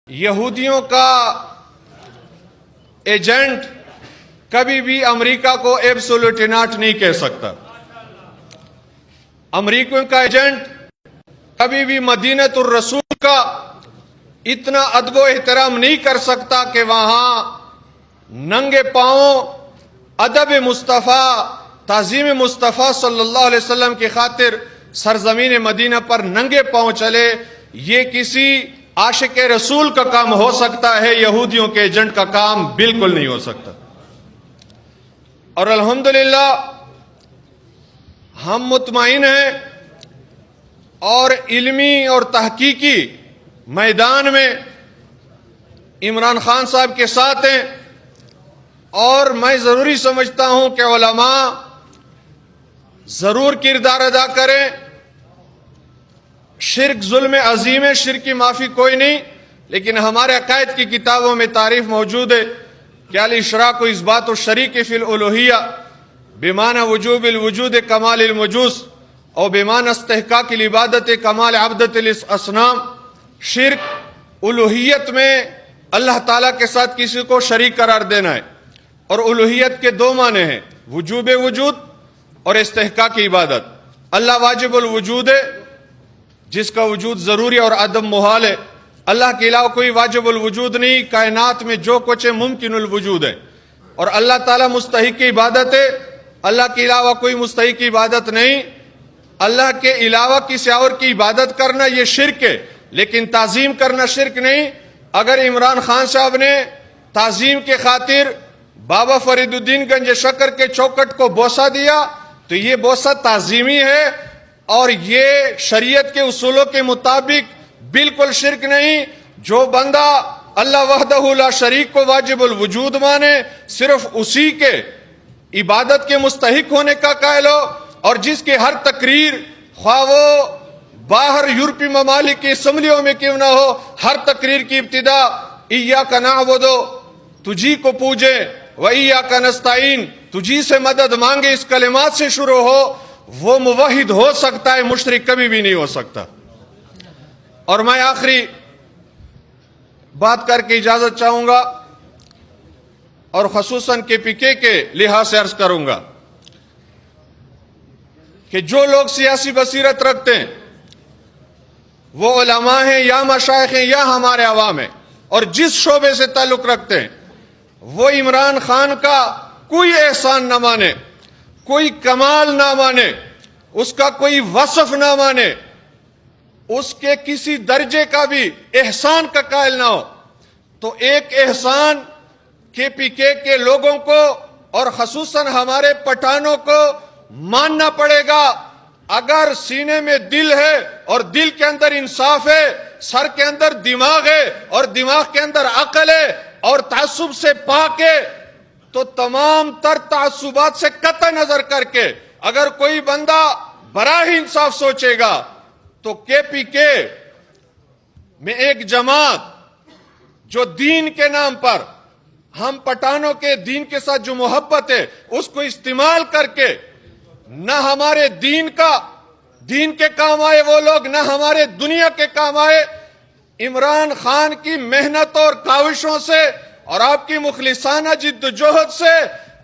یہودیوں کا ایجنٹ کبھی بھی امریکہ کو ایبسولوٹ ناٹ نہیں کہہ سکتا. امریکیوں کا ایجنٹ کبھی بھی مدینۃ الرسول کا اتنا ادب و احترام نہیں کر سکتا کہ وہاں ننگے پاؤں ادب مصطفیٰ، تعظیم مصطفیٰ صلی اللہ علیہ وسلم کی خاطر سرزمین مدینہ پر ننگے پاؤں چلے. یہ کسی عاشق رسول کا کام ہو سکتا ہے، یہودیوں کے ایجنٹ کا کام بالکل نہیں ہو سکتا. اور الحمدللہ ہم مطمئن ہیں اور علمی اور تحقیقی میدان میں عمران خان صاحب کے ساتھ ہیں. اور میں ضروری سمجھتا ہوں کہ علماء ضرور کردار ادا کریں. شرک ظلم عظیم ہے، شرک کی معافی کوئی نہیں، لیکن ہمارے عقائد کی کتابوں میں تعریف موجود ہے کہ الاشراک اثبات الشریک فی الالوہیہ بمعنی وجوب الوجود کمال المجوس اور بمعنی استحقاق العبادت کمال عبدت الاصنام. شرک الوہیت میں اللہ تعالیٰ کے ساتھ کسی کو شریک قرار دینا ہے، اور الوہیت کے دو معنی ہیں، وجوب وجود اور استحقاق عبادت. اللہ واجب الوجود ہے جس کا وجود ضروری اور عدم محال ہے. اللہ کے علاوہ کوئی واجب الوجود نہیں، کائنات میں جو کچھ ہے ممکن الوجود ہے. اور اللہ تعالیٰ مستحق عبادت ہے، اللہ کے علاوہ کوئی مستحق عبادت نہیں. اللہ کے علاوہ کسی اور کی عبادت کرنا یہ شرک ہے، لیکن تعظیم کرنا شرک نہیں. اگر عمران خان صاحب نے تعظیم کے خاطر بابا فرید الدین گنج شکر کے چوکٹ کو بوسہ دیا تو یہ بوسہ تعظیمی ہے، اور یہ شریعت کے اصولوں کے مطابق بالکل شرک نہیں. جو بندہ اللہ وحدہ لا شریک کو واجب الوجود مانے، صرف اسی کے عبادت کے مستحق ہونے کا قائل ہو، اور جس کی ہر تقریر خواہ وہ باہر یورپی ممالک کی اسمبلیوں میں کیوں نہ ہو، ہر تقریر کی ابتدا ایاک نعبد، تجھی کو پوجے، و ایاک نستعین، تجھی سے مدد مانگے، اس کلمات سے شروع ہو، وہ موحد ہو سکتا ہے، مشرک کبھی بھی نہیں ہو سکتا. اور میں آخری بات کر کے اجازت چاہوں گا، اور خصوصاً KPK کے لحاظ سے عرض کروں گا کہ جو لوگ سیاسی بصیرت رکھتے ہیں، وہ علماء ہیں یا مشائخ ہیں یا ہمارے عوام ہیں، اور جس شعبے سے تعلق رکھتے ہیں، وہ عمران خان کا کوئی احسان نہ مانے، کوئی کمال نہ مانے، اس کا کوئی وصف نہ مانے، اس کے کسی درجے کا بھی احسان کا قائل نہ ہو. تو ایک احسان KPK کے لوگوں کو اور خصوصاً ہمارے پٹھانوں کو ماننا پڑے گا. اگر سینے میں دل ہے اور دل کے اندر انصاف ہے، سر کے اندر دماغ ہے اور دماغ کے اندر عقل ہے، اور تعصب سے پاک ہے، تو تمام تر تعصبات سے قطع نظر کر کے اگر کوئی بندہ براہ انصاف سوچے گا تو KPK میں ایک جماعت جو دین کے نام پر، ہم پٹھانوں کے دین کے ساتھ جو محبت ہے اس کو استعمال کر کے نہ ہمارے دین کے کام آئے وہ لوگ، نہ ہمارے دنیا کے کام آئے. عمران خان کی محنت اور کاوشوں سے اور آپ کی مخلصانہ جد و جہد سے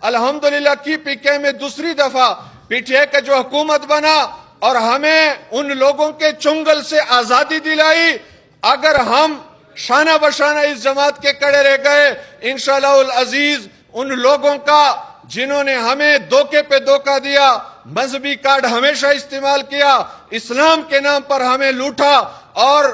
الحمدللہ KPK میں دوسری دفعہ PTI کا جو حکومت بنا اور ہمیں ان لوگوں کے چنگل سے آزادی دلائی. اگر ہم شانہ بشانہ اس جماعت کے کڑے رہ گئے، انشاءاللہ العزیز ان لوگوں کا جنہوں نے ہمیں دھوکے پہ دھوکہ دیا، مذہبی کارڈ ہمیشہ استعمال کیا، اسلام کے نام پر ہمیں لوٹا، اور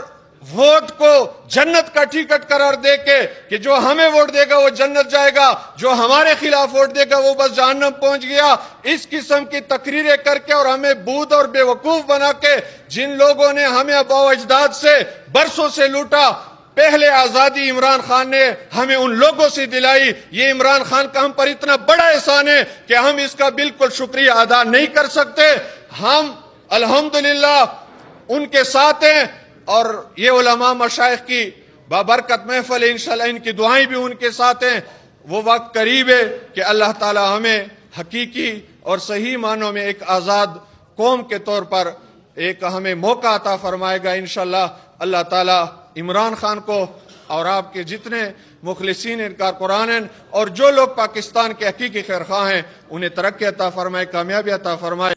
ووٹ کو جنت کا ٹکٹ قرار دے کے کہ جو ہمیں ووٹ دے گا وہ جنت جائے گا، جو ہمارے خلاف ووٹ دے گا وہ بس جہنم پہنچ گیا، اس قسم کی تقریریں کر کے اور ہمیں بود اور بے وقوف بنا کے جن لوگوں نے ہمیں آباء و اجداد سے برسوں سے لوٹا، پہلے آزادی عمران خان نے ہمیں ان لوگوں سے دلائی. یہ عمران خان کا ہم پر اتنا بڑا احسان ہے کہ ہم اس کا بالکل شکریہ ادا نہیں کر سکتے. ہم الحمدللہ ان کے ساتھ ہیں، اور یہ علماء مشائخ کی بابرکت محفل ہے، انشاءاللہ ان کی دعائیں بھی ان کے ساتھ ہیں. وہ وقت قریب ہے کہ اللہ تعالی ہمیں حقیقی اور صحیح معنوں میں ایک آزاد قوم کے طور پر ایک ہمیں موقع عطا فرمائے گا. انشاءاللہ اللہ تعالی عمران خان کو اور آپ کے جتنے مخلصین کارکنان ہیں اور جو لوگ پاکستان کے حقیقی خیر خواہ ہیں انہیں ترقی عطا فرمائے، کامیابی عطا فرمائے.